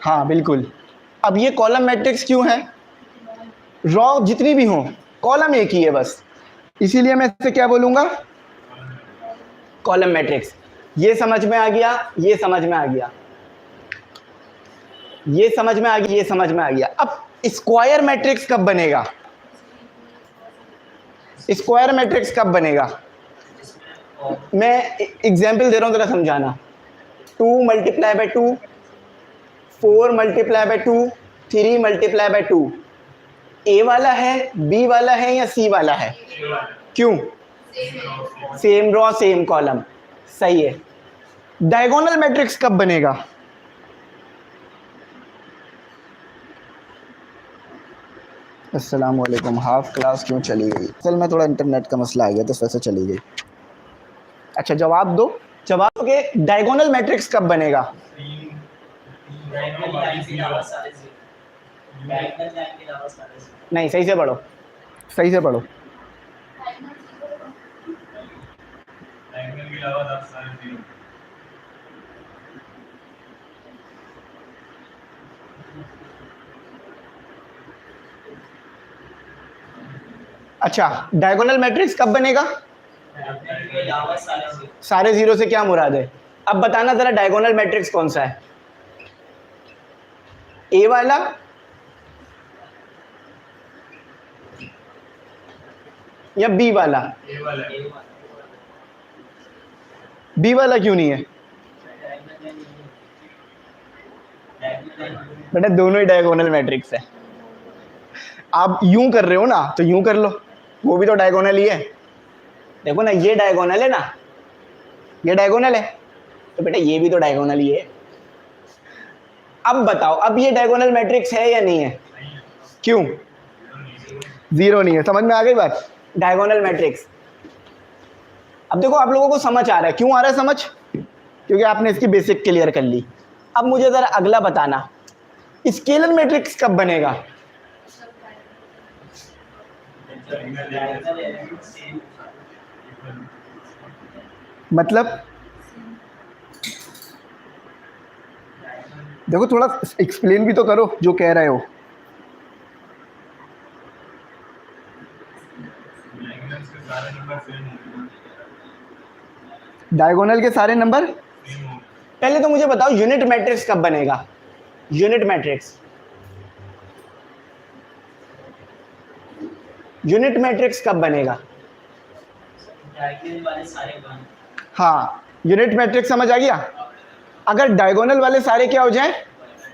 हाँ बिल्कुल। अब ये कॉलम मैट्रिक्स क्यों है? रॉ जितनी भी हो, कॉलम एक ही है बस, इसीलिए मैं इसे क्या बोलूंगा? Column matrix. ये समझ में आ गया, ये समझ में आ गया, ये समझ में आ गया, ये समझ में आ गया। अब स्क्वायर मैट्रिक्स कब बनेगा? स्क्वायर मैट्रिक्स कब बनेगा? मैं एग्जाम्पल दे रहा हूं, जरा समझाना। 2 multiply by 2, 4 multiply by 2, 3 multiply by 2, ए वाला है, बी वाला है या सी वाला है? क्यों? सेम रो सेम कॉलम, सही है। डायगोनल मैट्रिक्स कब बनेगा? अस्सलाम वालेकुम। हाफ क्लास क्यों चली गई? चल मैं थोड़ा इंटरनेट का मसला आ गया तो इस वजह से चली गई। अच्छा जवाब दो, जवाब के डायगोनल मैट्रिक्स कब बनेगा? नहीं, सही से पढ़ो, सही से पढ़ो। अच्छा, डायगोनल मैट्रिक्स कब बनेगा? सारे जीरो से क्या मुराद है? अब बताना जरा, डायगोनल मैट्रिक्स कौन सा है? ए वाला या बी वाला? बी वाला क्यों नहीं है? बेटा दोनों ही डायगोनल मैट्रिक्स है। आप यूं कर रहे हो ना, तो यूं कर लो, वो भी तो डायगोनल ही है। देखो ना, ये डायगोनल है ना, ये डायगोनल है, तो बेटा ये भी तो डायगोनल ही है। अब बताओ, अब ये डायगोनल मैट्रिक्स है या नहीं है? क्यों? जीरो नहीं है। समझ में आ गई बात? Diagonal matrix. अब देखो आप लोगों को समझ आ रहा है, क्यों आ रहा है समझ? क्योंकि आपने इसकी बेसिक क्लियर कर ली। अब मुझे जरा अगला बताना, स्केलर मैट्रिक्स कब बनेगा? मतलब देखो थोड़ा एक्सप्लेन भी तो करो जो कह रहे हो। डायगोनल के सारे नंबर? पहले तो मुझे बताओ यूनिट मैट्रिक्स कब बनेगा? यूनिट मैट्रिक्स, यूनिट मैट्रिक्स कब बनेगा? हाँ, यूनिट मैट्रिक्स समझ आ गया। अगर डायगोनल वाले सारे क्या हो जाएं?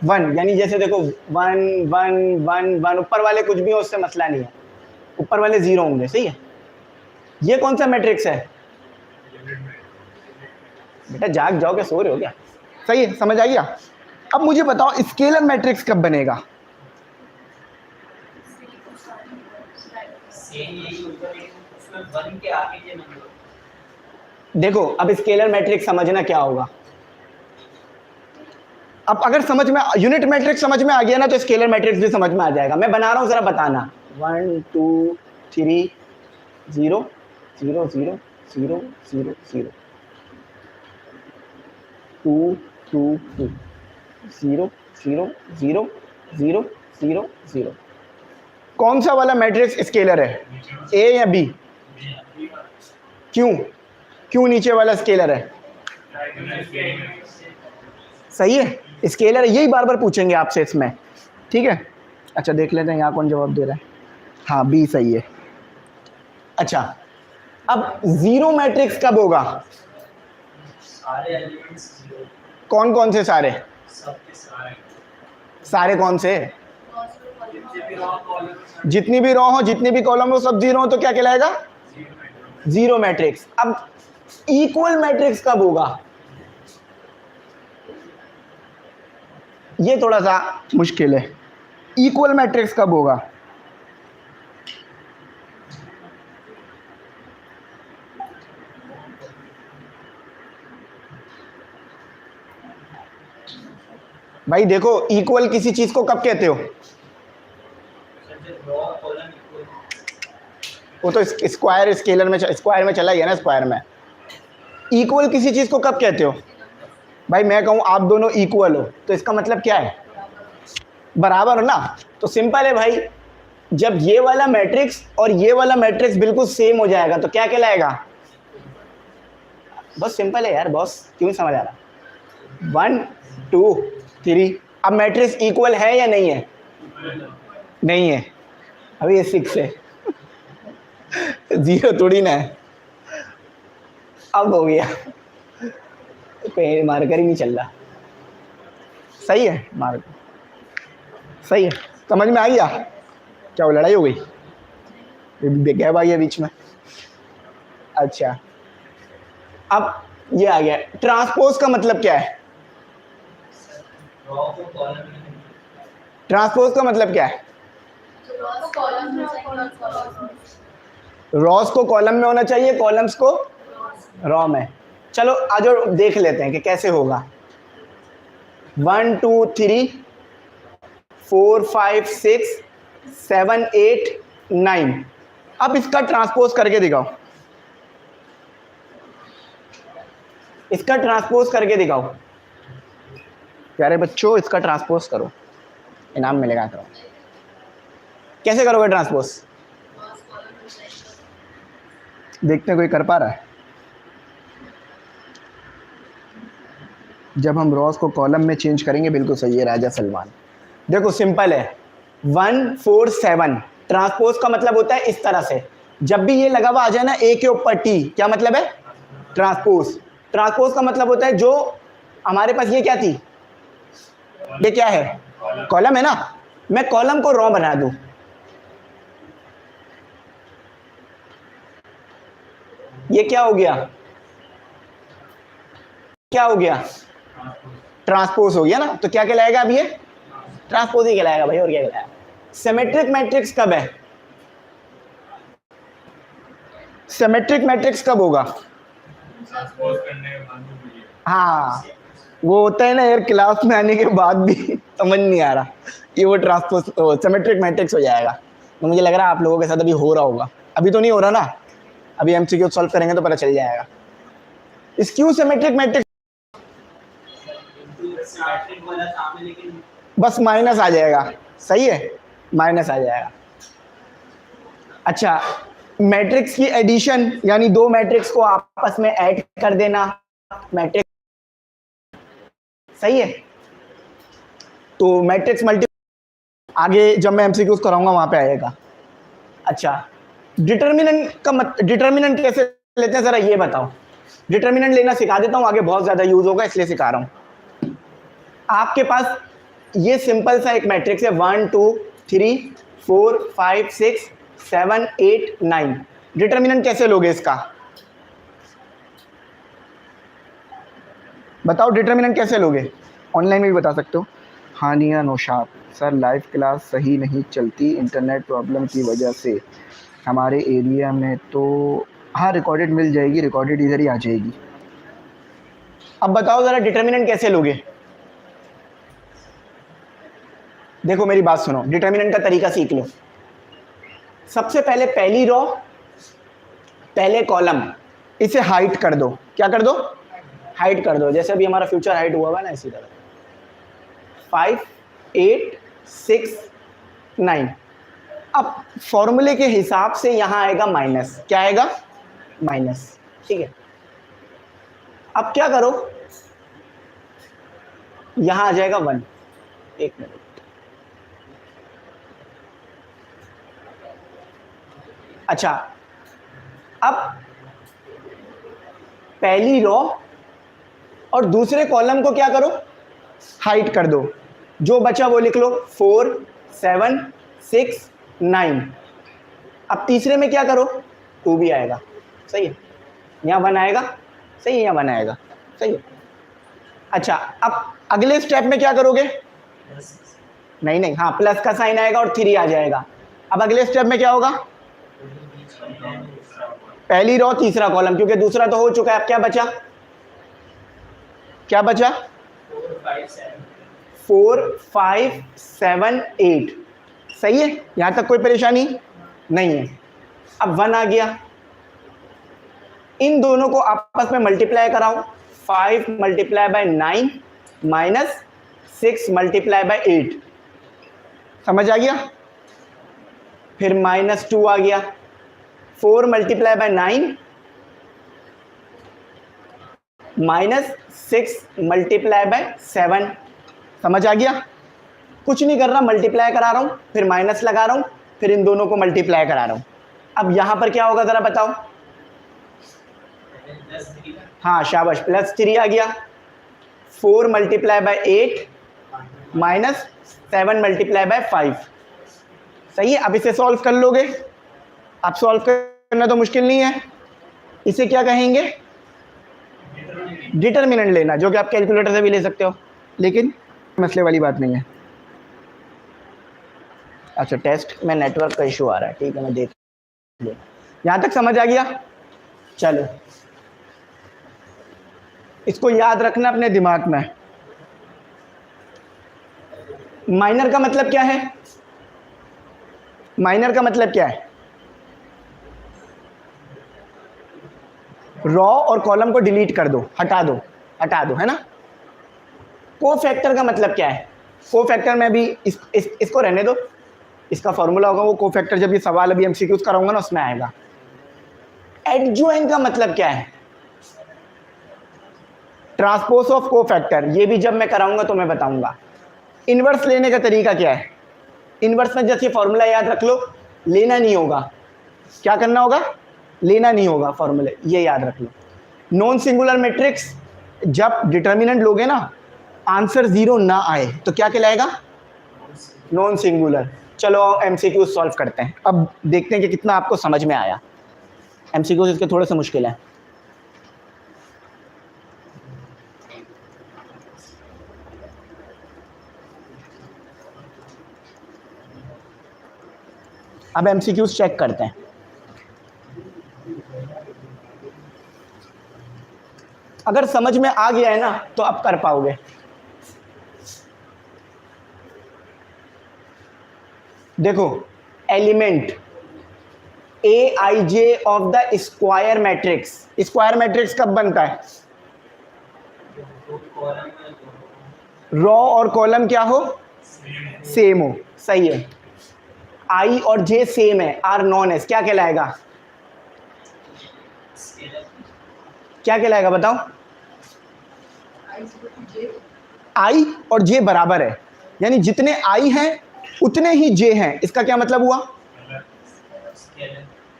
1, यानी जैसे देखो 1 1 1 1, ऊपर वाले कुछ भी हो उससे मसला नहीं है, ऊपर वाले 0 होंगे, सही है। ये कौन सा मैट्रिक्स है? बेटा जाग जाओ, क्या सो रहे हो क्या? सही है, समझ आ गया। अब मुझे बताओ स्केलर मैट्रिक्स कब बनेगा? देखो अब स्केलर मैट्रिक्स समझना क्या होगा। अब अगर समझ में यूनिट मैट्रिक्स समझ में आ गया ना, तो स्केलर मैट्रिक्स भी समझ में आ जाएगा। मैं बना रहा हूं, जरा बताना। 1 2 3 0 0 0 0 0 0 2 2 2 0 0 0 0 0 0। कौन सा वाला मैट्रिक्स स्केलर है, ए या बी? क्यों? क्यों नीचे वाला स्केलर है? सही है, स्केलर है। यही बार बार पूछेंगे आपसे इसमें, ठीक है। अच्छा देख लेते हैं यहाँ कौन जवाब दे रहा है। हाँ बी सही है। अच्छा अब जीरो मैट्रिक्स कब होगा? कौन कौन से सारे? सारे कौन से? जितनी भी रो हो, जितनी भी कॉलम हो, सब जीरो हो तो क्या कहलाएगा? Zero matrix. अब इक्वल मैट्रिक्स कब होगा? ये थोड़ा सा मुश्किल है। इक्वल मैट्रिक्स कब होगा? भाई देखो, इक्वल किसी चीज को कब कहते हो? वो तो स्क्वायर स्केलर में, स्क्वायर में चला गया ना, स्क्वायर में। इक्वल किसी चीज को कब कहते हो? भाई मैं कहूं आप दोनों इक्वल हो, तो इसका मतलब क्या है? बराबर हो ना, तो सिंपल है भाई, जब ये वाला मैट्रिक्स और ये वाला मैट्रिक्स बिल्कुल सेम हो जाएगा तो क्या कहलाएगा? बहुत सिंपल है यार बॉस, क्यों नहीं समझ आ रहा? 1 2 3। अब मैट्रिक्स इक्वल है या नहीं है? नहीं है, अभी ये 6 है, 0 थोड़ी ना है। अब हो गया, कहीं मार्कर ही नहीं चल रहा। सही है, मार्कर सही है, समझ में आ गया? क्या वो लड़ाई हो गई? गैप आ गया बीच में। अच्छा, अब ये आ गया, ट्रांसपोज का मतलब क्या है? ट्रांसपोज का मतलब क्या है? रॉस को कॉलम में होना चाहिए, कॉलम्स को रॉ में। चलो आज देख लेते हैं कि कैसे होगा। 1 2 3 4 5 6 7 8 9। अब इसका ट्रांसपोज करके दिखाओ, इसका ट्रांसपोज करके दिखाओ प्यारे बच्चों, इसका ट्रांसपोज करो, इनाम मिलेगा। करो, कैसे करोगे ट्रांसपोज? देखते हैं कोई कर पा रहा है? जब हम रॉस को कॉलम में चेंज करेंगे, बिल्कुल सही है राजा सलमान। देखो सिंपल है, 1 4 7 ट्रांसपोज का मतलब होता है इस तरह से, जब भी ये लगा हुआ आ जाए ना ए के ऊपर टी, क्या मतलब है? ट्रांसपोज। ट्रांसपोज का मतलब होता है जो हमारे पास ये क्या थी, ये क्या है? कॉलम है ना, मैं कॉलम को रॉ बना दूं, ये क्या हो गया? क्या हो गया? ट्रांसपोज हो गया ना, तो क्या कहलाएगा? अब ये ट्रांसपोज ही कहलाएगा भाई, और क्या कहलाएगा? सिमेट्रिक मैट्रिक्स कब है? सिमेट्रिक मैट्रिक्स कब होगा? हाँ, वो होता है ना यार, क्लास में आने के बाद भी समझ नहीं आ रहा, ये वो ट्रांसपोज सिमेट्रिक मैट्रिक्स हो जाएगा। तो मुझे लग रहा है आप लोगों के साथ अभी हो रहा होगा, अभी तो नहीं हो रहा ना, अभी एमसीक्यू सॉल्व करेंगे तो पता चल जाएगा। स्क्यू सिमेट्रिक मैट्रिक्स बस माइनस आ जाएगा, सही है, माइनस आ जाएगा। अच्छा, मैट्रिक्स की एडिशन, यानी दो मैट्रिक्स को आपस में ऐड कर देना, मैट्रिक्स सही है। तो मैट्रिक्स मल्टी आगे जब मैं एमसीक्यूज कराऊंगा वहां पे आएगा। अच्छा, डिटर्मिनेंट का डिटर्मिनेंट कैसे लेते हैं जरा ये बताओ। डिटर्मिनेंट लेना सिखा देता हूं, आगे बहुत ज्यादा यूज होगा इसलिए सिखा रहा हूं। आपके पास ये सिंपल सा एक मैट्रिक्स है 1 2 3 4 5 6 7 8 9। डिटर्मिनेंट कैसे लोगे इसका? बताओ डिटर्मिनेंट कैसे लोगे? ऑनलाइन में भी बता सकते हो। हानिया नौशाद सर, लाइव क्लास सही नहीं चलती इंटरनेट प्रॉब्लम की वजह से हमारे एरिया में, तो हाँ रिकॉर्डेड मिल जाएगी, रिकॉर्डेड इधर ही आ जाएगी। अब बताओ ज़रा डिटर्मिनेंट कैसे लोगे? देखो मेरी बात सुनो, डिटर्मिनेंट का तरीका सीख लो। सबसे पहले पहली रो पहले कॉलम इसे हाइट कर दो। क्या कर दो? हाइट कर दो। जैसे अभी हमारा फ्यूचर हाइट हुआ है ना, इसी तरह 5 8 6 9। अब फॉर्मूले के हिसाब से यहां आएगा माइनस। क्या आएगा? माइनस। ठीक है, अब क्या करो, यहां आ जाएगा 1। एक मिनट, अच्छा, अब पहली रो और दूसरे कॉलम को क्या करो? हाइट कर दो। जो बचा वो लिख लो 4 7 6 9। अब तीसरे में क्या करो? 2 भी आएगा, सही है, यहाँ 1 आएगा, सही है, यहाँ 1 आएगा, सही है। अच्छा, अब अगले स्टेप में क्या करोगे? नहीं नहीं, हाँ प्लस का साइन आएगा और 3 आ जाएगा। अब अगले स्टेप में क्या होगा? पहली रो तीसरा कॉलम, क्योंकि दूसरा तो हो चुका है। अब क्या बचा? क्या बचा? 4 5 7 8। सही है, यहां तक कोई परेशानी नहीं है। अब 1 आ गया, इन दोनों को आपस में मल्टीप्लाई कराओ। 5 multiply by 9 minus 6 multiply by 8। समझ आ गया? फिर -2 आ गया, 4 मल्टीप्लाई बाय 9 -6 मल्टीप्लाई बाय 7। समझ आ गया? कुछ नहीं कर रहा, मल्टीप्लाई करा रहा हूं, फिर माइनस लगा रहा हूं, फिर इन दोनों को मल्टीप्लाई करा रहा हूं। अब यहां पर क्या होगा जरा बताओ? हाँ शाबाश, +3 आ गया, 4 मल्टीप्लाई बाय 8 -7 मल्टीप्लाई बाय 5। सही है? अब इसे सॉल्व कर लोगे? अब सॉल्व करना तो मुश्किल नहीं है। इसे क्या कहेंगे? डिटर्मिनेंट लेना, जो कि आप कैलकुलेटर से भी ले सकते हो, लेकिन मसले वाली बात नहीं है। अच्छा, टेस्ट में नेटवर्क का इशू आ रहा है, ठीक है, मैं देख लिया। यहां तक समझ आ गया? चलो, इसको याद रखना अपने दिमाग में। माइनर का मतलब क्या है? माइनर का मतलब क्या है? रॉ और कॉलम को डिलीट कर दो, हटा दो, हटा दो, है ना? कोफैक्टर का मतलब क्या है? कोफैक्टर में भी इसको रहने दो, इसका फॉर्मूला होगा वो कोफैक्टर, जब ये सवाल अभी एमसीक्यूज कराऊंगा ना उसमें आएगा। एडजॉइंट का मतलब क्या है? ट्रांसपोज ऑफ कोफैक्टर, ये भी जब मैं कराऊंगा तो मैं बताऊंगा। इनवर्स लेने का तरीका क्या है? इनवर्स में जैसे फॉर्मूला याद रख लो, लेना नहीं होगा। क्या करना होगा? लेना नहीं होगा फॉर्मूले, ये याद रख लो। नॉन सिंगुलर मैट्रिक्स, जब डिटर्मिनेंट लोगे ना, आंसर 0 ना आए तो क्या कहलाएगा? Non singular. चलो एमसीक्यू सॉल्व करते हैं, अब देखते हैं कि कितना आपको समझ में आया। एमसीक्यू इसके थोड़े से मुश्किल है। अब एमसीक्यूज चेक करते हैं। अगर समझ में आ गया है ना तो आप कर पाओगे। देखो, element Aij of the square matrix, square matrix कब बनता है? रॉ और कॉलम क्या हो? सेम हो। सही है। आई और जे सेम है, आर नॉन एस, क्या कहलाएगा? क्या कहलाएगा बताओ? आई और जे बराबर है, यानी जितने आई हैं उतने ही जे हैं। इसका क्या मतलब हुआ?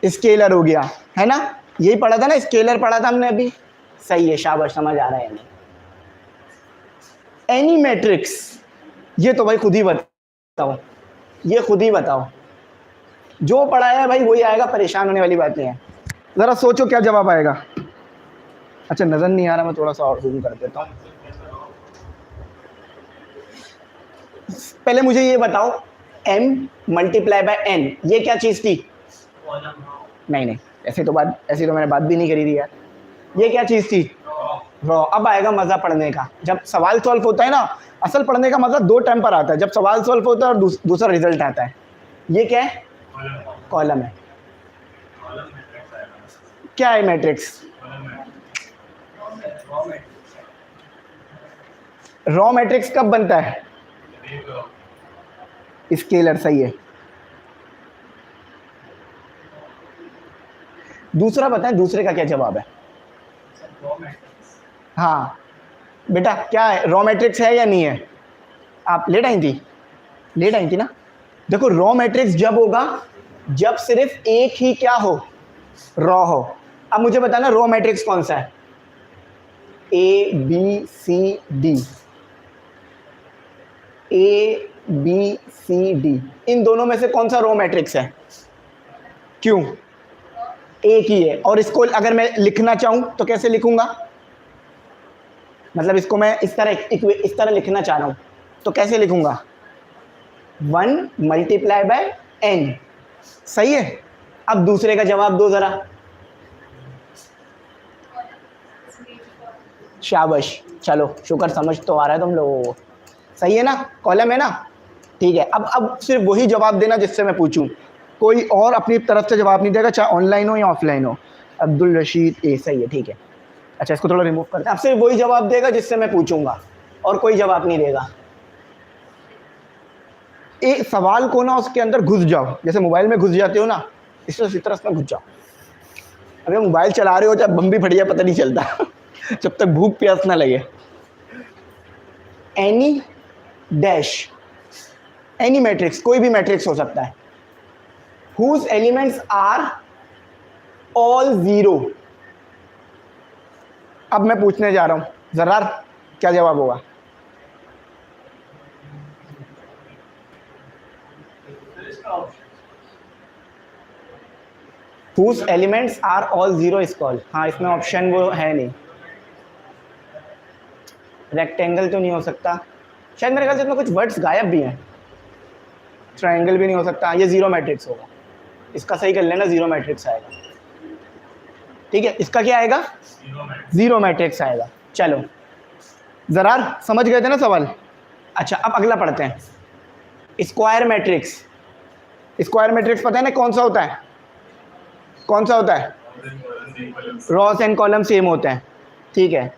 स्केलर हो गया, है ना? यही पढ़ा था ना, स्केलर पढ़ा था हमने अभी। सही है, शाबाश, समझ आ रहा है। एनी मैट्रिक्स, ये तो भाई खुद ही बताओ, ये खुद ही बताओ, जो पढ़ाया है भाई वही आएगा, परेशान होने वाली बात नहीं है। जरा सोचो क्या जवाब आएगा। अच्छा, नजर नहीं आ रहा, मैं थोड़ा सा और जूम कर देता हूँ। पहले मुझे ये बताओ, m मल्टीप्लाई बाय n, ये क्या चीज थी? नहीं, ऐसी तो मैंने बात भी नहीं करी थी यार। ये क्या चीज थी? रॉ। अब आएगा मजा पढ़ने का। जब सवाल सॉल्व होता है ना, असल पढ़ने का मजा 2 टाइम पर आता है, जब सवाल सॉल्व होता है और दूसरा रिजल्ट आता है। ये क्या है? कॉलम है। क्या है मैट्रिक्स? रॉ मैट्रिक्स कब बनता है? स्केलर। सही है। दूसरा बताएं, दूसरे का क्या जवाब है? हाँ बेटा, क्या है? रॉ मैट्रिक्स है या नहीं है? आप लेट आई थी ना? देखो, रॉ मैट्रिक्स जब होगा जब सिर्फ एक ही क्या हो? रॉ हो। अब मुझे बताना रॉ मैट्रिक्स कौन सा है? A B C D, A B C D, इन दोनों में से कौन सा रॉ मैट्रिक्स है? क्यों? एक ही है। और इसको अगर मैं लिखना चाहूं तो कैसे लिखूंगा? मतलब इसको मैं इस तरह लिखना चाह रहा हूं तो कैसे लिखूंगा? 1 मल्टीप्लाई बाय n। सही है। अब दूसरे का जवाब दो जरा। शाबाश, चलो शुक्र, समझ तो आ रहा है तुम लोगों को। सही है ना? कॉलम है ना? ठीक है। अब सिर्फ वही जवाब देना जिससे मैं पूछूं, कोई और अपनी तरफ से जवाब नहीं देगा, चाहे ऑनलाइन हो या ऑफलाइन हो। अब्दुल रशीद ए। सही है, ठीक है। अच्छा, इसको थोड़ा रिमूव करते हैं। अब सिर्फ वही जवाब देगा जिससे मैं पूछूंगा, और कोई जवाब नहीं देगा। एक सवाल को ना उसके अंदर घुस जाओ, जैसे मोबाइल में घुस जाते हो ना, इसी तरह उसमें घुस जाओ। अगर मोबाइल चला रहे हो चाहे बम भी फट जाए पता नहीं चलता जब तक भूख प्यास ना लगे। एनी डैश, एनी मैट्रिक्स, कोई भी मैट्रिक्स हो सकता है, whose elements are all zero। अब मैं पूछने जा रहा हूं, जरा क्या जवाब होगा? whose elements are all zero is called, हाँ इसमें ऑप्शन वो है नहीं। रेक्टेंगल तो नहीं हो सकता, शायद मेरे ख्याल से इसमें कुछ वर्ड्स गायब भी हैं। ट्रायंगल भी नहीं हो सकता, ये जीरो मैट्रिक्स होगा। इसका सही कर लेना, जीरो मैट्रिक्स आएगा। ठीक है, इसका क्या आएगा? जीरो मैट्रिक्स आएगा। चलो जरार समझ गए थे ना सवाल? अच्छा अब अगला पढ़ते हैं, स्क्वायर मैट्रिक्स। स्क्वायर मैट्रिक्स पता है ना कौन सा होता है? कौन सा होता है? रॉस एंड कॉलम सेम होते हैं। ठीक है,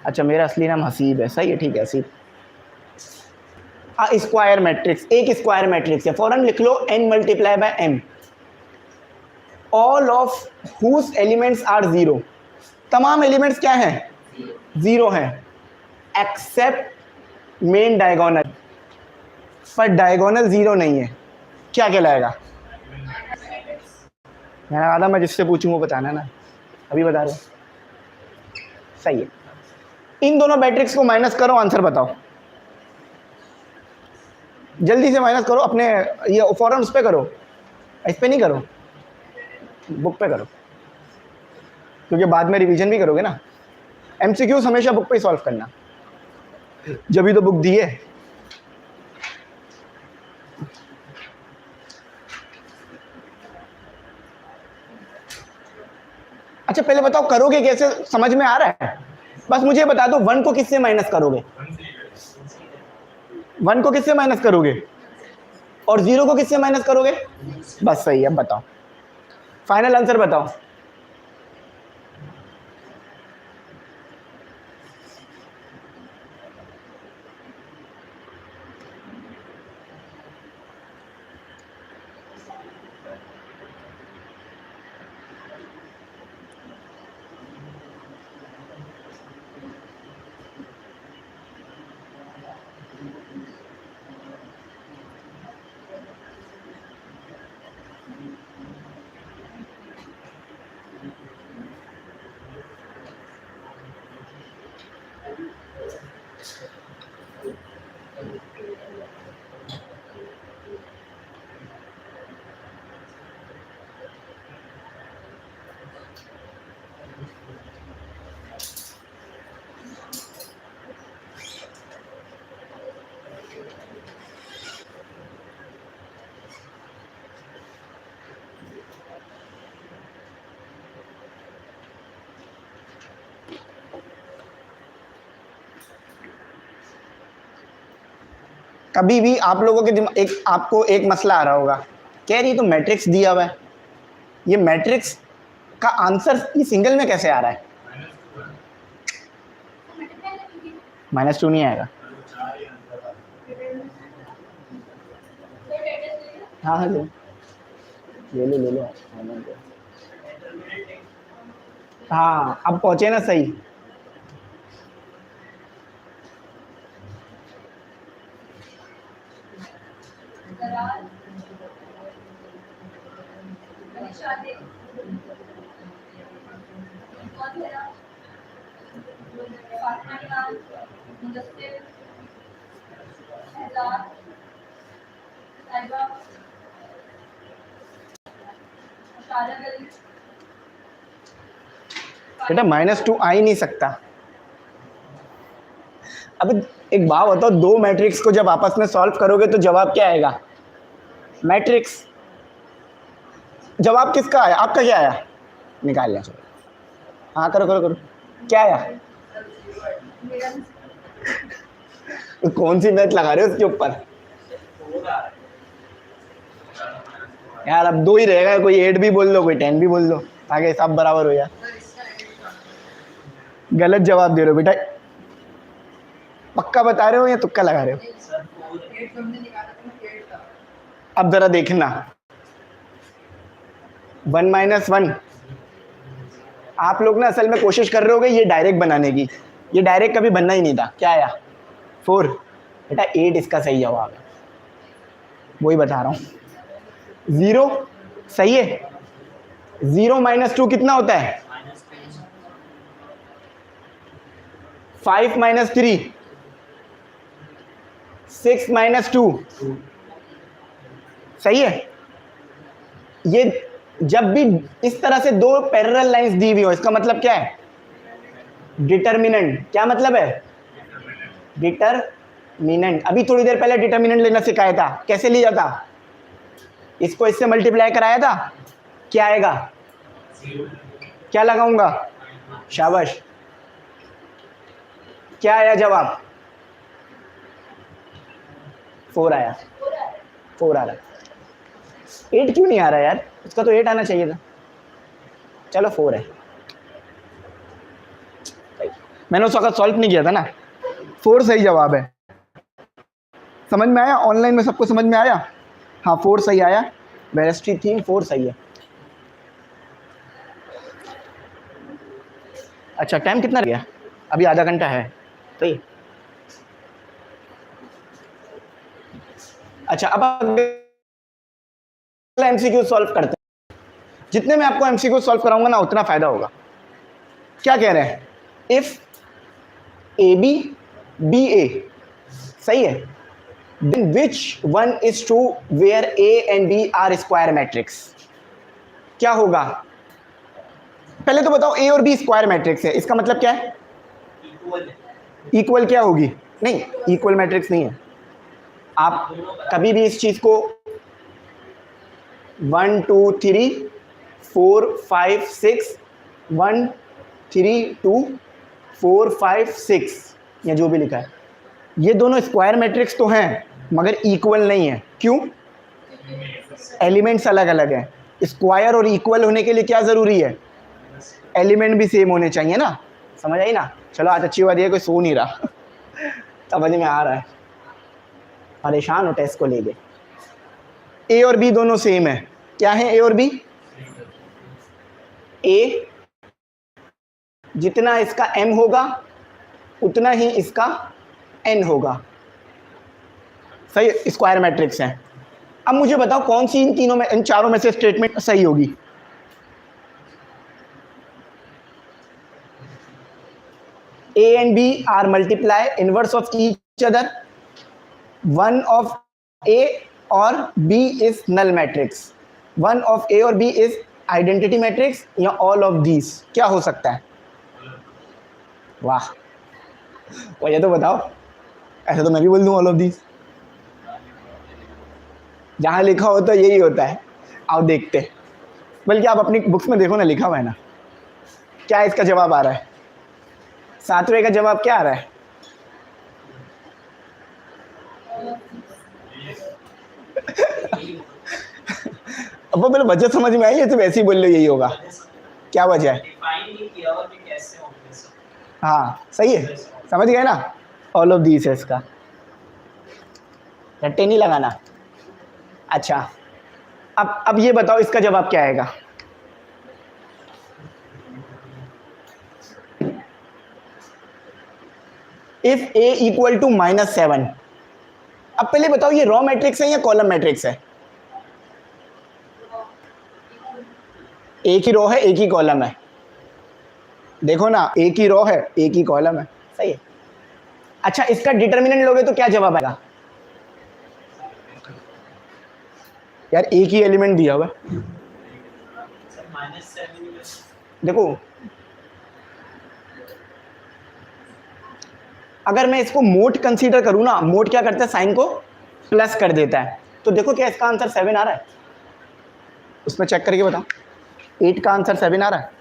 अच्छा मेरा असली नाम हसीब है, सही है, ठीक है हसीब। स्क्वायर मैट्रिक्स, एक स्क्वायर मैट्रिक्स है, फौरन लिख लो n multiply by m, all of whose elements are zero. तमाम एलिमेंट्स क्या हैं? जीरो हैं, एक्सेप्ट मेन डायगोनल। पर डायगोनल जीरो नहीं है, क्या कहलाएगा? मैंने कहा था मैं जिससे पूछूं वो बताना ना, अभी बता रहा हूँ। सही है, इन दोनों मैट्रिक्स को माइनस करो, आंसर बताओ। जल्दी से माइनस करो, अपने ये फौरन उस पे करो, इस पे नहीं करो, बुक पे करो, क्योंकि बाद में रिवीजन भी करोगे ना। एमसीक्यूज हमेशा बुक पे सॉल्व करना, जब भी तो बुक दी है। अच्छा पहले बताओ करोगे कैसे, समझ में आ रहा है? बस मुझे बता दो, 1 को किससे माइनस करोगे? 1 को किससे माइनस करोगे? और 0 को किससे माइनस करोगे? बस सही है, अब बताओ फाइनल आंसर बताओ। कभी भी आप लोगों के दिमाग आपको एक मसला आ रहा होगा, कह रही तो मैट्रिक्स दिया हुआ है, ये मैट्रिक्स का आंसर ये सिंगल में कैसे आ रहा है? -2 नहीं आएगा। हाँ हाँ ले लो हाँ अब पहुंचे ना सही। बेटा -2 आ ही नहीं सकता। अब एक बात बताओ, दो मैट्रिक्स को जब आपस में सॉल्व करोगे तो जवाब क्या आएगा? मैट्रिक्स। जवाब किसका आया? आपका क्या आया? निकाल लिया, चलो हाँ करो करो करो, क्या आया? तो कौन सी मैथ लगा रहे हो उसके ऊपर यार? अब 2 ही रहेगा, कोई 8 भी बोल लो, कोई 10 भी बोल लो, ताकि सब बराबर हो जाए। गलत जवाब दे रहे हो बेटा, पक्का बता रहे हो या तुक्का लगा रहे हो? अब जरा देखना 1 - 1 आप लोग ना असल में कोशिश कर रहे होगे ये डायरेक्ट बनाने की, ये डायरेक्ट कभी बनना ही नहीं था। क्या आया 4 बेटा 8 इसका सही जवाब है, वही बता रहा हूँ। 0 सही है। 0 - 2 कितना होता है 5 - 3 6 - 2 सही है। ये जब भी इस तरह से दो पैरेलल लाइंस दी हुई हो इसका मतलब क्या है डिटर्मिनेंट। क्या मतलब है डिटर्मिनेंट। अभी थोड़ी देर पहले डिटर्मिनेंट लेना सिखाया था, कैसे लिया था, इसको इससे मल्टीप्लाई कराया था, क्या आएगा क्या लगाऊंगा शाबाश, क्या आया जवाब 4 आया, 4 आ रहा है। 8 क्यों नहीं आ रहा यार, उसका तो 8 आना चाहिए था। चलो 4 है, मैंने उस वक्त सॉल्व नहीं किया था ना। 4 सही जवाब है। समझ में आया, ऑनलाइन में सबको समझ में आया। हाँ 4 सही आया, वेरेस्ट्री थीम 4 सही है। अच्छा टाइम कितना रह गया, अभी आधा घंटा है सही। अच्छा अब एमसीक्यू सॉल्व करते हैं। जितने मैं आपको एमसीक्यू सॉल्व कराऊंगा ना उतना फायदा होगा। क्या कह रहे हैं, if A B B A सही है, then which one is true where A and B are square matrix. क्या होगा पहले तो बताओ, ए और बी स्क्वायर मैट्रिक्स है, इसका मतलब क्या है इक्वल क्या होगी, नहीं इक्वल मैट्रिक्स नहीं है। आप कभी भी इस चीज को 1 2 3 4 5 6 1 3 2 4 5 6 या जो भी लिखा है, ये दोनों स्क्वायर मैट्रिक्स तो हैं मगर इक्वल नहीं है। क्यों, एलिमेंट्स अलग अलग हैं। स्क्वायर और इक्वल होने के लिए क्या ज़रूरी है, एलिमेंट भी सेम होने चाहिए ना। समझ आई ना। चलो आज अच्छी बात है कोई सो नहीं रहा समझ में आ रहा है, परेशान हो टेस्ट को लेके। ए और बी दोनों सेम है, क्या है ए और बी, ए जितना इसका m होगा उतना ही इसका n होगा, सही स्क्वायर मैट्रिक्स है। अब मुझे बताओ कौन सी इन तीनों में, इन चारों में से स्टेटमेंट सही होगी। A and B are multiply inverse of each other, one of A और B is null matrix, one of A और B is identity matrix या all of these। क्या हो सकता है, वाह वजह तो बताओ, ऐसा तो मैं भी बोल दूं all of these, जहां लिखा होता है यही होता है। आओ देखते, बल्कि आप अपनी बुक्स में देखो ना, लिखा हुआ है ना। क्या इसका जवाब आ रहा है, 7वें का जवाब क्या आ रहा है अब वो मेरे वजह समझ में आई है, तो वैसे ही बोल लो यही होगा। क्या वजह है, हाँ सही है, समझ गए ना। ऑल ऑफ दीस है इसका, रट्टे नहीं लगाना। अच्छा अब ये बताओ इसका जवाब क्या आएगा। इफ a इक्वल टू -7, अब पहले बताओ ये रॉ मैट्रिक्स है या कॉलम मैट्रिक्स है। एक ही रो है एक ही कॉलम है, देखो ना एक ही रो है एक ही कॉलम है, सही है। अच्छा इसका डिटर्मिनेंट लोगे तो क्या जवाब आएगा, यार एक ही एलिमेंट दिया हुआ है। देखो अगर मैं इसको मोड कंसीडर करूं ना, मोड क्या करता है साइन को प्लस कर देता है, तो देखो क्या इसका आंसर 7 आ रहा है, उसमें चेक करके बताओ 8 का आंसर 7 आ रहा है।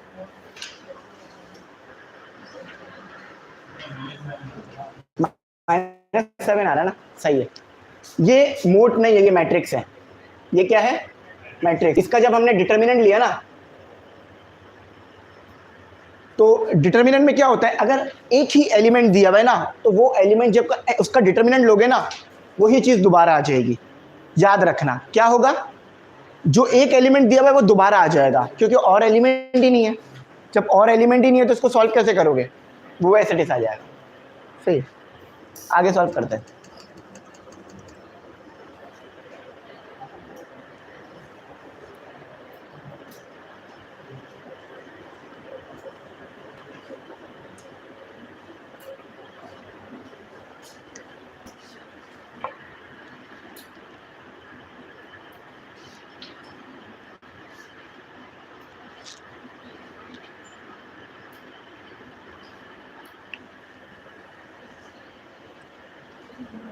-7 आ रहा है ना, सही है। ये मोड नहीं है, ये मैट्रिक्स है। ये क्या है, मैट्रिक्स। इसका जब हमने डिटर्मिनेंट लिया ना, तो डिटर्मिनेंट में क्या होता है, अगर एक ही एलिमेंट दिया हुआ है ना, तो वो एलिमेंट जब उसका डिटर्मिनेंट लोगे ना, वही चीज दोबारा आ जाएगी। याद रखना क्या होगा, जो एक एलिमेंट दिया हुआ है वो दोबारा आ जाएगा, क्योंकि और एलिमेंट ही नहीं है। जब और एलिमेंट ही नहीं है तो उसको सॉल्व कैसे करोगे, वो ऐसे डिस आ जाएगा। सही, आगे सॉल्व करते हैं।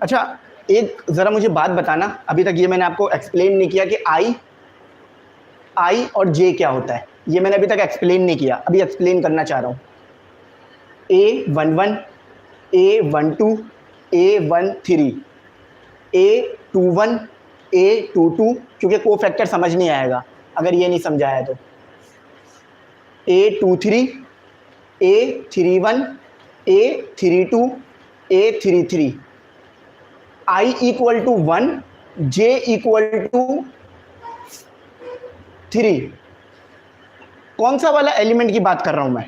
अच्छा, एक जरा मुझे बात बताना, अभी तक ये मैंने आपको एक्सप्लेन नहीं किया कि आई और जे क्या होता है। ये मैंने अभी तक एक्सप्लेन नहीं किया, अभी एक्सप्लेन करना चाह रहा हूँ। A11, A12, A13, A21, A22, क्योंकि को फैक्टर समझ नहीं आएगा अगर ये नहीं समझाया तो। A23, A31, A32, A33, I equal to 1, J equal to 3। कौन सा वाला एलिमेंट की बात कर रहा हूं मैं,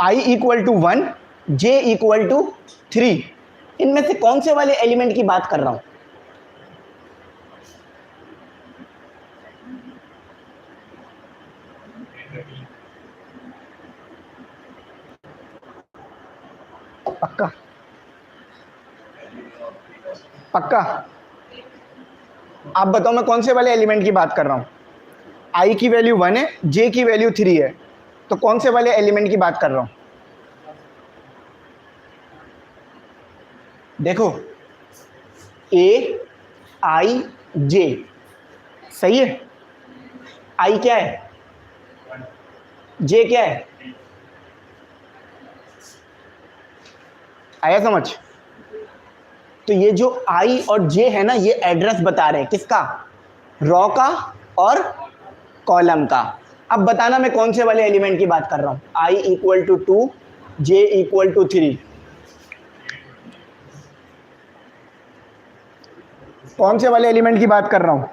I equal to 1, J equal to 3, इनमें से कौन से वाले एलिमेंट की बात कर रहा हूं। पक्का पक्का, आप बताओ मैं कौन से वाले एलिमेंट की बात कर रहा हूं। I की वैल्यू 1 है, J की वैल्यू 3 है, तो कौन से वाले एलिमेंट की बात कर रहा हूं। देखो A I J, सही है। I क्या है, J क्या है, आया समझ। तो ये जो I और J है ना, ये एड्रेस बता रहे हैं किसका, रॉ का और कॉलम का। अब बताना मैं कौन से वाले एलिमेंट की बात कर रहा हूं। I equal to 2, J equal to 3, कौन से वाले एलिमेंट की बात कर रहा हूं।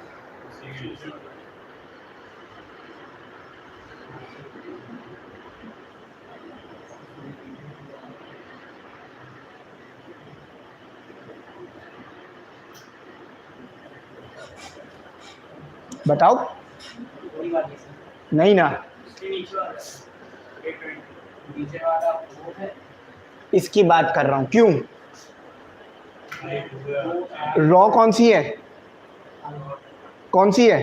बताओ, नहीं ना, इसकी बात कर रहा हूं। क्यों, रॉ कौन सी है, कौन सी है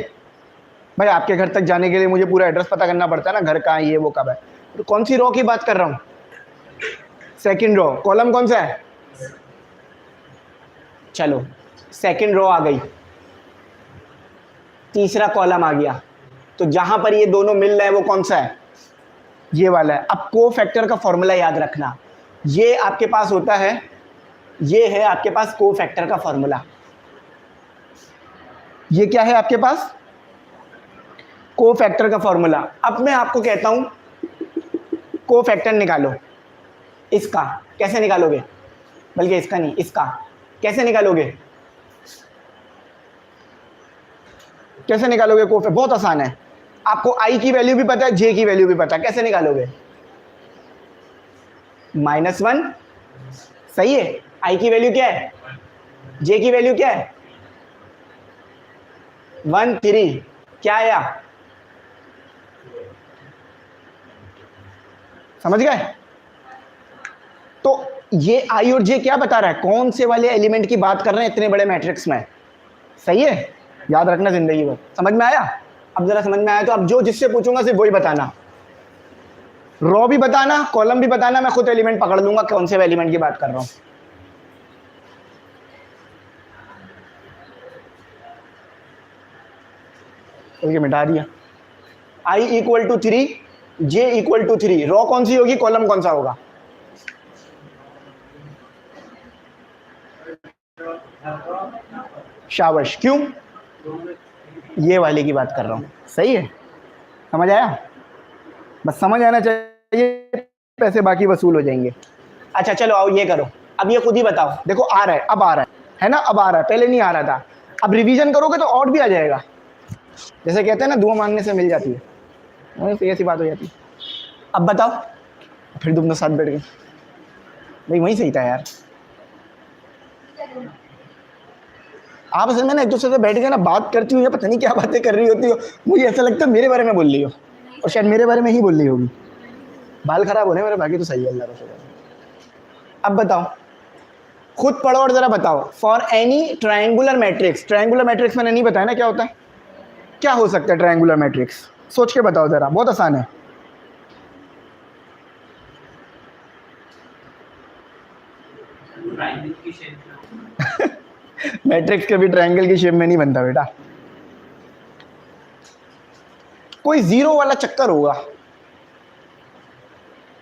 भाई। आपके घर तक जाने के लिए मुझे पूरा एड्रेस पता करना पड़ता है ना, घर कहाँ है, ये वो कब है। तो कौन सी रॉ की बात कर रहा हूं, सेकंड रॉ। कॉलम कौन सा है, चलो सेकंड रॉ आ गई, तीसरा कॉलम आ गया। तो जहां पर ये दोनों मिल रहे हैं वो कौन सा है, ये वाला है। अब को फैक्टर का फॉर्मूला याद रखना, ये आपके पास होता है, ये है आपके पास को फैक्टर का फॉर्मूला। ये क्या है आपके पास, को फैक्टर का फॉर्मूला। अब मैं आपको कहता हूं को फैक्टर निकालो, इसका कैसे निकालोगे, बल्कि इसका नहीं, इसका कैसे निकालोगे, कैसे निकालोगे को, बहुत आसान है। आपको I की वैल्यू भी पता है, J की वैल्यू भी पता है, कैसे निकालोगे, -1, सही है। I की वैल्यू क्या है, J की वैल्यू क्या है, 1, 3, क्या आया, समझ गए। तो ये I और J क्या बता रहा है, कौन से वाले एलिमेंट की बात कर रहे हैं इतने बड़े मैट्रिक्स में, सही है। याद रखना जिंदगी भर। समझ में आया, अब जरा समझ में आया तो अब जो जिससे पूछूंगा सिर्फ वही बताना, रॉ भी बताना, कॉलम भी बताना, मैं खुद एलिमेंट पकड़ लूंगा कौन से एलिमेंट की बात कर रहा हूं। ओके, मिटा दिया। I equal to 3, J equal to 3, row कौन सी होगी, कॉलम कौन सा होगा, शाबाश। क्यों, ये वाले की बात कर रहा हूं, सही है। समझ आया, बस समझ आना चाहिए। पैसे बाकी वसूल हो जाएंगे। अच्छा चलो आओ ये करो, अब ये खुद ही बताओ। देखो आ रहा है, अब आ रहा है ना, अब आ रहा है, पहले नहीं आ रहा था। अब रिवीजन करोगे तो और भी आ जाएगा। जैसे कहते हैं ना दुआ मांगने से मिल जाती है, तो ऐसी बात हो जाती है। अब बताओ, फिर तुम तो साथ बैठ गए भाई, वहीं सही था यार। आप असल में ना एक दूसरे से बैठ के ना बात करती हो या पता नहीं क्या बातें कर रही होती हो, मुझे ऐसा लगता है मेरे बारे में बोल रही हो, और शायद मेरे बारे में ही बोल रही होगी। बाल खराब होने मेरे, बाकी तो सही है अल्लाह का शुक्र। अब बताओ, खुद पढ़ो और जरा बताओ। For any triangular matrix, triangular matrix मैंने नहीं बताया ना क्या होता है, क्या हो सकता है ट्रायंगुलर मैट्रिक्स, सोच के बताओ जरा, बहुत आसान है। मैट्रिक्स कभी ट्रायंगल की शेप में नहीं बनता बेटा, कोई जीरो वाला चक्कर होगा।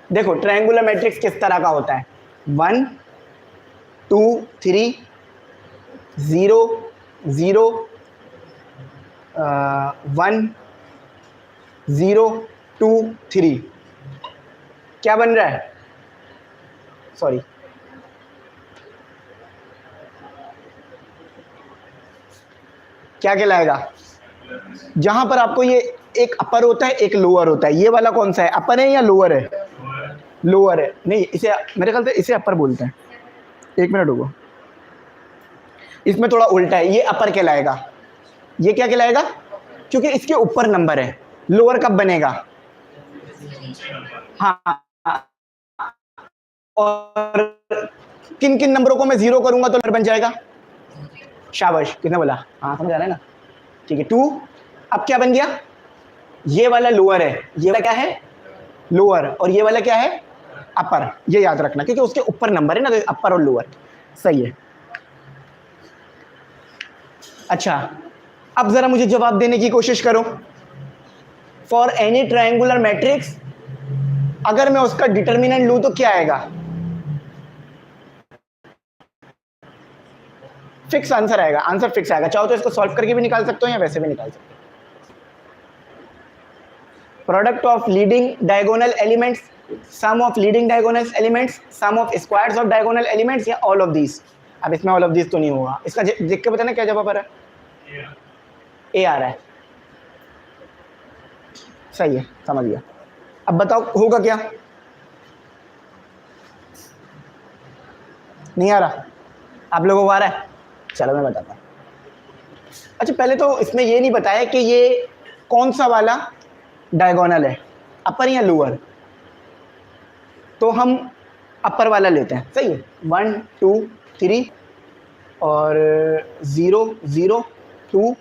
देखो ट्रायंगुलर मैट्रिक्स किस तरह का होता है, 1 2 3 0 0 1 0 2 3। क्या बन रहा है, सॉरी क्या कहलाएगा, जहां पर आपको ये एक अपर होता है एक लोअर होता है, ये वाला कौन सा है, अपर है या लोअर है, लोअर है। नहीं इसे मेरे ख्याल से इसे अपर बोलते हैं, एक मिनट रुको, इसमें थोड़ा उल्टा है, ये अपर कहलाएगा, ये क्या कहलाएगा, क्योंकि इसके ऊपर नंबर है। लोअर कब बनेगा, हाँ, और किन किन नंबरों को मैं जीरो करूंगा तो नंबर बन जाएगा, शाबाश, किसने बोला, हाँ समझ आ रहा है ना, ठीक है 2। अब क्या बन गया, ये वाला लोअर है, ये वाला क्या है लोअर, और ये वाला क्या है अपर, ये याद रखना क्योंकि उसके ऊपर नंबर है ना, तो अपर और लोअर, सही है। अच्छा अब जरा मुझे जवाब देने की कोशिश करो। फॉर एनी ट्रायंगुलर मैट्रिक्स अगर मैं उसका डिटर्मिनेंट लूं तो क्या आएगा, फिक्स आंसर आएगा, आंसर फिक्स आएगा। चाहो तो इसको सॉल्व करके भी निकाल सकते हो या वैसे भी निकाल सकते हो। Product of leading diagonal elements, sum of leading diagonal elements, sum of squares of diagonal elements, या ऑल ऑफ दीज। अब इसमें ऑल ऑफ दीज तो नहीं होगा, इसका देख के बताना क्या जवाब आ रहा है, ए आ रहा है, सही है, समझ गया। अब बताओ होगा क्या, नहीं आ रहा, आप लोगों को आ रहा है, चलो मैं बताता हूँ। अच्छा पहले तो इसमें ये नहीं बताया कि ये कौन सा वाला डायगोनल है, अपर या लोअर, तो हम अपर वाला लेते हैं, सही है। 1 2 3 और 0 0 2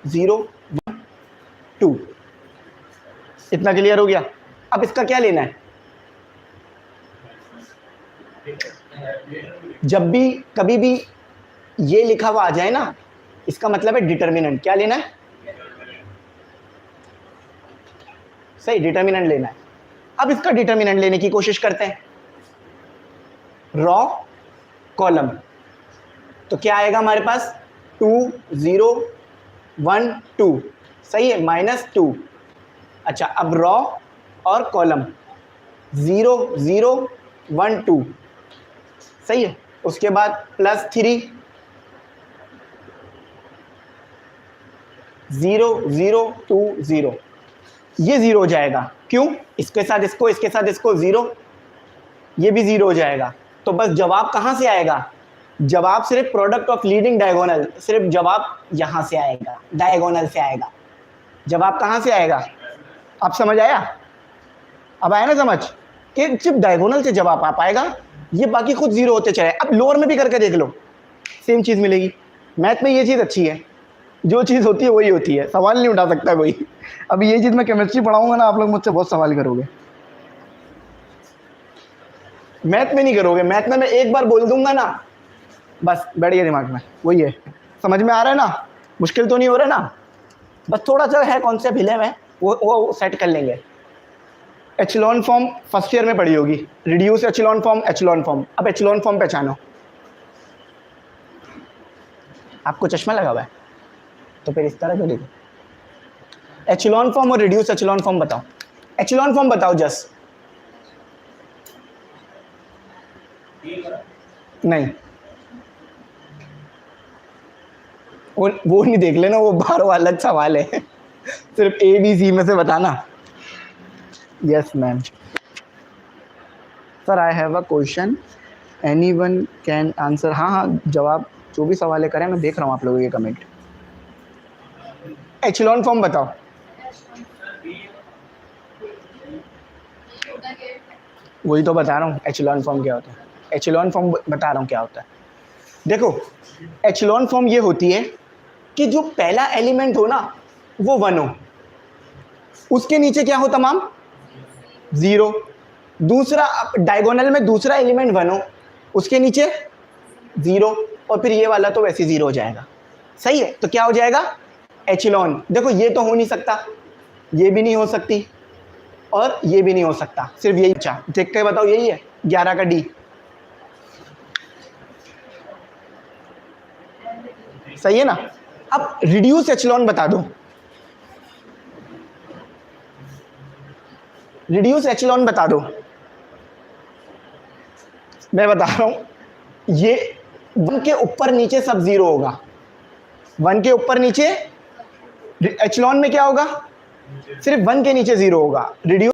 0 1 2, इतना क्लियर हो गया। अब इसका क्या लेना है, जब भी कभी भी ये लिखा हुआ आ जाए ना, इसका मतलब है डिटर्मिनेंट, क्या लेना है, सही डिटर्मिनेंट लेना है। अब इसका डिटर्मिनेंट लेने की कोशिश करते हैं, रॉ कॉलम, तो क्या आएगा हमारे पास 2 0 1 2, सही है, -2। अच्छा अब रॉ और कॉलम 0 0 1 2, सही है, उसके बाद +3 0 0 2 0, ये 0 हो जाएगा, क्यों, इसके साथ इसको, इसके साथ इसको 0, ये भी 0 हो जाएगा। तो बस जवाब कहाँ से आएगा, जवाब सिर्फ प्रोडक्ट ऑफ लीडिंग डायगोनल, सिर्फ जवाब यहाँ से आएगा, डायगोनल से आएगा। जवाब कहाँ से आएगा, आप समझ आया, अब आया ना समझ कि सिर्फ डायगोनल से जवाब आ पाएगा, ये बाकी खुद 0 होते चले। अब लोअर में भी करके देख लो, सेम चीज़ मिलेगी। मैथ में ये चीज़ अच्छी है, जो चीज़ होती है वही होती है, सवाल नहीं उठा सकता कोई। अब ये चीज़ मैं केमिस्ट्री पढ़ाऊंगा ना, आप लोग मुझसे बहुत सवाल करोगे, मैथ में नहीं करोगे। मैथ में मैं एक बार बोल दूंगा ना, बस बैठ गया दिमाग में, वही है। समझ में आ रहा है ना, मुश्किल तो नहीं हो रहा ना, बस थोड़ा सा है कॉन्सेप्ट हिले में, वो सेट कर लेंगे। एचलॉन फॉर्म फर्स्ट ईयर में पढ़ी होगी, reduce echelon form, echelon form. अब एचलॉन फॉर्म पहचानो, आपको चश्मा लगा हुआ है तो फिर इस तरह क्यों देखो। एचलॉन फॉर्म और रिड्यूस एचलॉन फॉर्म बताओ, एचलॉन फॉर्म बताओ जस्ट, नहीं, वो नहीं देख लेना, वो बाहर वाला अलग सवाल है। सिर्फ ए बी सी में से बताना। Yes ma'am. Sir I have a question, any one can answer. हाँ हाँ, जवाब जो भी सवाल है करें, मैं देख रहा हूँ आप लोगों के कमेंट। एचलॉन फॉर्म बताओ। वही तो बता रहा हूँ, एचलॉन फॉर्म क्या होता है। एचलॉन फॉर्म बता रहा हूँ क्या होता है। देखो, एचलॉन फॉर्म ये होती है कि जो पहला एलिमेंट हो ना वो 1 हो, उसके नीचे क्या हो तमाम 0। दूसरा डायगोनल में दूसरा एलिमेंट 1 हो, उसके नीचे 0, और फिर ये वाला तो वैसे 0 हो जाएगा। सही है, तो क्या हो जाएगा एचलॉन। देखो ये तो हो नहीं सकता, ये भी नहीं हो सकती, और ये भी नहीं हो सकता, सिर्फ यही बचा। देख के बताओ, यही है 11 का डी। सही है ना। अब रिड्यूस एचलॉन बता दो। रिड्यूस एचलॉन बता दो। मैं बता रहा हूं, ये 1 के ऊपर नीचे सब 0 होगा। 1 के ऊपर नीचे एचलॉन में क्या होगा, सिर्फ 1 के नीचे 0 होगा। रिड्यूस